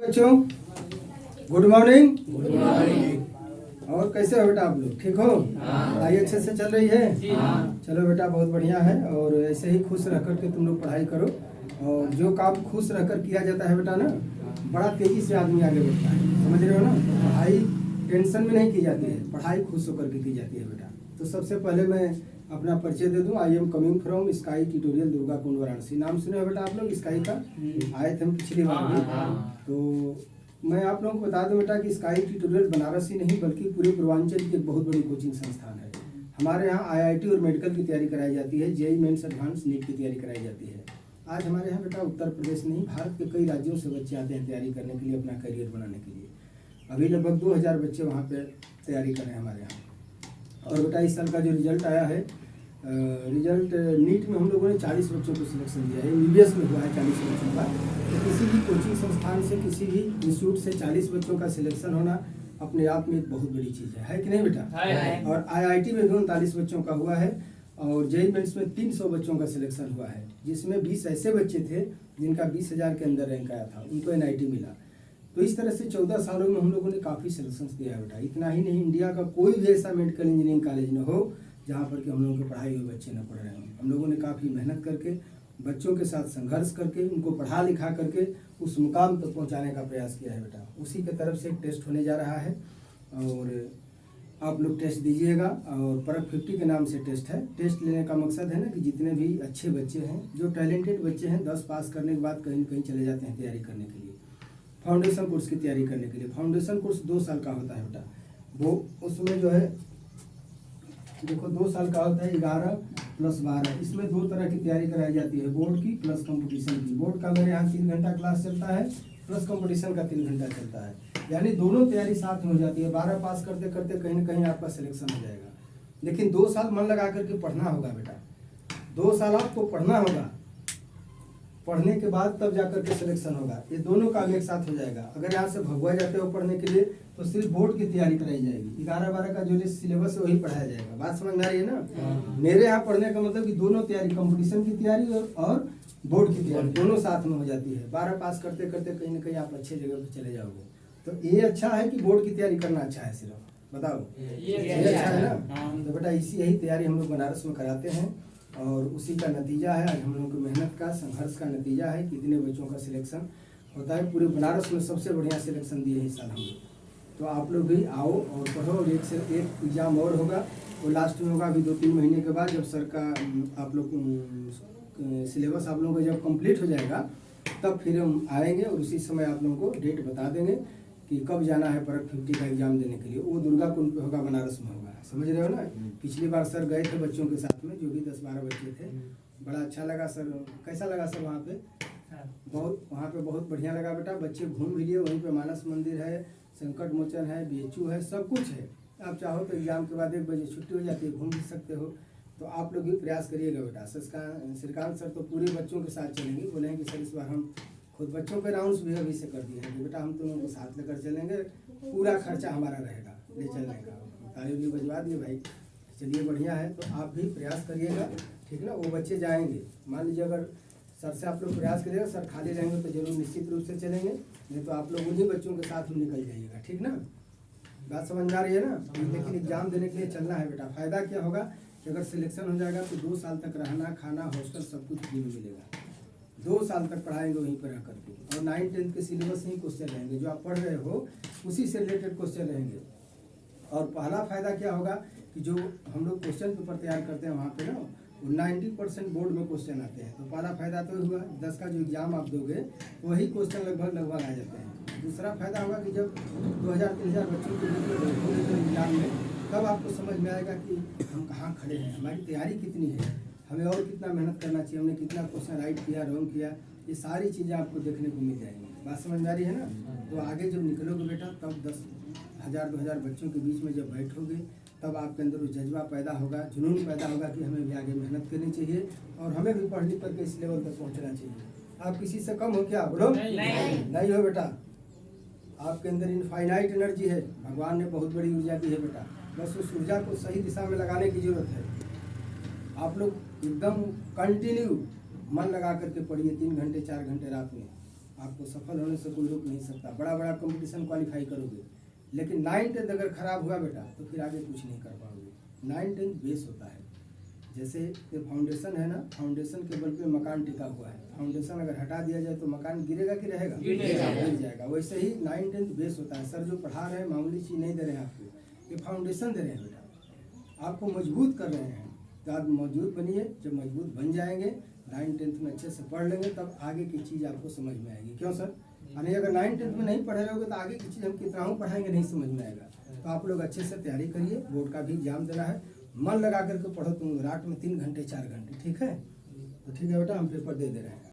बच्चों good morning. और कैसे हो बेटा आप लोग, ठीक हो? पढ़ाई अच्छे से चल रही है? चलो बेटा बहुत बढ़िया है। और ऐसे ही खुश रह कर के तुम लोग पढ़ाई करो। और जो काम खुश रह कर किया जाता है बेटा ना, बड़ा तेजी से आदमी आगे बढ़ता है, समझ रहे हो ना? पढ़ाई टेंशन में नहीं की जाती है, पढ़ाई खुश होकर के की जाती है बेटा। तो सबसे पहले मैं अपना परिचय दे दूं। I am coming from sky tutorial Durgakund Varanasi. नाम सुने हो बेटा आप लोग स्काई का? आए थे हम पिछली बार भी। तो मैं आप लोगों को बता दूं बेटा कि स्काई ट्यूटोरियल बनारस ही नहीं बल्कि पूरे पूर्वांचल की एक बहुत बड़ी कोचिंग संस्थान है। हमारे यहाँ आईआईटी और मेडिकल की तैयारी कराई जाती है, जेईई मेंस एडवांस नीट की तैयारी कराई जाती है। आज हमारे यहाँ बेटा उत्तर प्रदेश नहीं भारत के कई राज्यों से बच्चे आते हैं तैयारी करने के लिए, अपना करियर बनाने के लिए। अभी लगभग 2000 बच्चे वहाँ पे तैयारी कर रहे हैं हमारे यहाँ। और बेटा इस साल का जो रिजल्ट आया है, रिजल्ट नीट में हम लोगों ने 40 बच्चों को सिलेक्शन दिया है। यूबीएस में हुआ है 40 बच्चों का। तो किसी भी कोचिंग संस्थान से, किसी भी इंस्टीट्यूट से 40 बच्चों का सिलेक्शन होना अपने आप में एक बहुत बड़ी चीज़ है कि नहीं बेटा? और आईआईटी में भी 39 बच्चों का हुआ है। और जेईई मेंस में 300 बच्चों का सिलेक्शन हुआ है, जिसमें 20 ऐसे बच्चे थे जिनका 20,000 के अंदर रैंक आया था, उनको एनआईटी मिला। तो इस तरह से 14 सालों में हम लोगों ने काफ़ी सिलेक्शन दिया है बेटा। इतना ही नहीं, इंडिया का कोई भी ऐसा मेडिकल इंजीनियरिंग कॉलेज न हो जहाँ पर कि हम लोगों की पढ़ाई हुए बच्चे न पढ़ रहे हों। हम लोगों ने काफ़ी मेहनत करके, बच्चों के साथ संघर्ष करके, उनको पढ़ा लिखा करके उस मुकाम तक पहुँचाने का प्रयास किया है बेटा। उसी की तरफ से एक टेस्ट होने जा रहा है और आप लोग टेस्ट दीजिएगा। और परख 50 के नाम से टेस्ट है। टेस्ट लेने का मकसद है ना कि जितने भी अच्छे बच्चे हैं, जो टैलेंटेड बच्चे हैं, 10 पास करने के बाद कहीं न कहीं चले जाते हैं तैयारी करने के लिए, फाउंडेशन कोर्स की तैयारी करने के लिए। फाउंडेशन कोर्स 2 साल का होता है बेटा। वो उसमें जो है देखो 2 साल का होता है, 11 + 12। इसमें 2 तरह की तैयारी कराई जाती है, बोर्ड की प्लस कंपटीशन की। बोर्ड का मेरे यहाँ 3 घंटा क्लास चलता है, प्लस कंपटीशन का 3 घंटा चलता है। यानी दोनों तैयारी साथ में हो जाती है। 12 पास करते करते कहीं ना कहीं आपका सिलेक्शन हो जाएगा। लेकिन 2 साल मन लगा करके पढ़ना होगा बेटा। 2 साल आपको पढ़ना होगा, पढ़ने के बाद तब जाकर के सिलेक्शन होगा। ये दोनों काम एक साथ हो जाएगा। अगर यहाँ से भगवा जाते हो पढ़ने के लिए तो सिर्फ बोर्ड की तैयारी कराई जाएगी। 11-12 का जो सिलेबस है वही पढ़ाया जाएगा। बात समझ में आ रही है ना? मेरे यहाँ पढ़ने का मतलब कि दोनों तैयारी, कंपटीशन की तैयारी और बोर्ड की तैयारी दोनों साथ में हो जाती है। 12 पास करते करते कहीं ना कहीं आप अच्छे जगह पर चले जाओगे। तो ये अच्छा है कि बोर्ड की तैयारी करना अच्छा है? सिर्फ बताओ, ये अच्छा है ना? तो बेटा यही तैयारी हम लोग बनारस में कराते हैं और उसी का नतीजा है आज हम लोगों की मेहनत का, संघर्ष का नतीजा है। कितने बच्चों का सिलेक्शन होता है। पूरे बनारस में सबसे बढ़िया सिलेक्शन दिए इस साल हम लोग। तो आप लोग भी आओ और पढ़ो। और एक से एक एग्ज़ाम और होगा, वो लास्ट में होगा अभी 2-3 महीने के बाद, जब सर का आप लोग सिलेबस आप लोगों का जब कंप्लीट हो जाएगा तब फिर हम आएंगे और उसी समय आप लोगों को डेट बता देंगे कि कब जाना है परख 50 का एग्जाम देने के लिए। वो दुर्गाकुंड पे होगा, बनारस में होगा, समझ रहे हो ना? पिछली बार सर गए थे बच्चों के साथ में, जो भी 10-12 बच्चे थे। बड़ा अच्छा लगा सर। कैसा लगा सर वहाँ पे? वहाँ पे बहुत बढ़िया लगा बेटा। बच्चे घूम भी लिए। वहीं पे मानस मंदिर है, संकट मोचन है, बीएचयू है, सब कुछ है। आप चाहो तो एग्जाम के बाद 1 बजे छुट्टी हो जाती है, घूम भी सकते हो। तो आप लोग भी प्रयास करिएगा बेटा। श्रीकांत सर तो पूरे बच्चों के साथ चलेंगे। बोलेंगे कि सर इस बार हम खुद बच्चों के राउंड्स भी अभी से कर दिए हैं कि बेटा हम तुम लोगों को साथ लेकर चलेंगे, पूरा खर्चा हमारा रहेगा ले चलने का। ताली भी बजवा दिए भाई। चलिए बढ़िया है। तो आप भी प्रयास करिएगा, ठीक ना? वो बच्चे जाएंगे। मान लीजिए अगर सर से आप लोग प्रयास करिएगा, सर खाली रहेंगे तो जरूर निश्चित रूप से चलेंगे, नहीं तो आप लोग उन्हीं बच्चों के साथ ही निकल जाइएगा, ठीक ना? बात समझ में आ रही है ना? लेकिन एग्जाम देने के लिए चलना है बेटा। फ़ायदा क्या होगा कि अगर सिलेक्शन हो जाएगा तो 2 साल तक रहना, खाना, हॉस्टल सब कुछ फ्री में मिलेगा। 2 साल तक पढ़ाएंगे वहीं पर रह करके। और 9-10 के सिलेबस ही क्वेश्चन रहेंगे, जो आप पढ़ रहे हो उसी से रिलेटेड क्वेश्चन रहेंगे। और पहला फ़ायदा क्या होगा कि जो हम लोग क्वेश्चन पेपर तैयार करते हैं वहाँ पे ना, 90% बोर्ड में क्वेश्चन आते हैं। तो पहला फ़ायदा तो हुआ 10 का जो एग्ज़ाम आप दोगे वही क्वेश्चन लगभग आ जाते हैं। दूसरा फ़ायदा होगा कि जब 2000-3000 बच्चों के बीच में एग्जाम में, तब आपको समझ में आएगा कि हम कहाँ खड़े हैं, हमारी तैयारी कितनी है, हमें और कितना मेहनत करना चाहिए, हमने कितना क्वेश्चन राइट किया, रॉन्ग किया। ये सारी चीज़ें आपको देखने को मिल जाएंगी। बात समझ में आ रही है ना? तो आगे जब निकलोगे बेटा, तब 10,000-2,000 बच्चों के बीच में जब बैठोगे तब आपके अंदर वो जज्बा पैदा होगा, जुनून पैदा होगा कि हमें भी आगे मेहनत करनी चाहिए और हमें भी पढ़ लिख करके इस लेवल तक पहुंचना चाहिए। आप किसी से कम हो क्या? बोलो नहीं हो बेटा। आपके अंदर इनफाइनाइट एनर्जी है। भगवान ने बहुत बड़ी ऊर्जा दी है बेटा। बस उस ऊर्जा को सही दिशा में लगाने की जरूरत है। आप लोग एकदम कंटिन्यू मन लगा करके पढ़िए, 3 घंटे 4 घंटे रात में। आपको सफल होने से कोई रोक नहीं सकता। बड़ा बड़ा कंपटीशन क्वालिफाई करोगे, लेकिन 9th अगर खराब हुआ बेटा तो फिर आगे कुछ नहीं कर पाओगे। 9th बेस होता है, जैसे ये फाउंडेशन है ना, फाउंडेशन के बल पे मकान टिका हुआ है। फाउंडेशन अगर हटा दिया जाए तो मकान गिरेगा कि रहेगा? गिर जाएगा। वैसे ही 9th बेस होता है। सर जो पढ़ा रहे हैं मामूली चीज़ नहीं दे रहे हैं आपको, ये फाउंडेशन दे रहे हैं बेटा, आपको मजबूत कर रहे हैं। तो आप मजबूत बनिए, जब मजबूत बन जाएंगे 9th में अच्छे से पढ़ लेंगे तब आगे की चीज़ आपको समझ में आएगी। क्यों सर? यानी अगर 9th में नहीं पढ़े रहोगे तो आगे की चीज़ हम कितना हूँ पढ़ाएंगे नहीं समझ में आएगा। तो आप लोग अच्छे से तैयारी करिए, बोर्ड का भी एग्जाम देना है, मन लगा करके पढ़ो। तुम रात में 3 घंटे 4 घंटे, ठीक है? तो ठीक है बेटा, हम पेपर दे रहे हैं।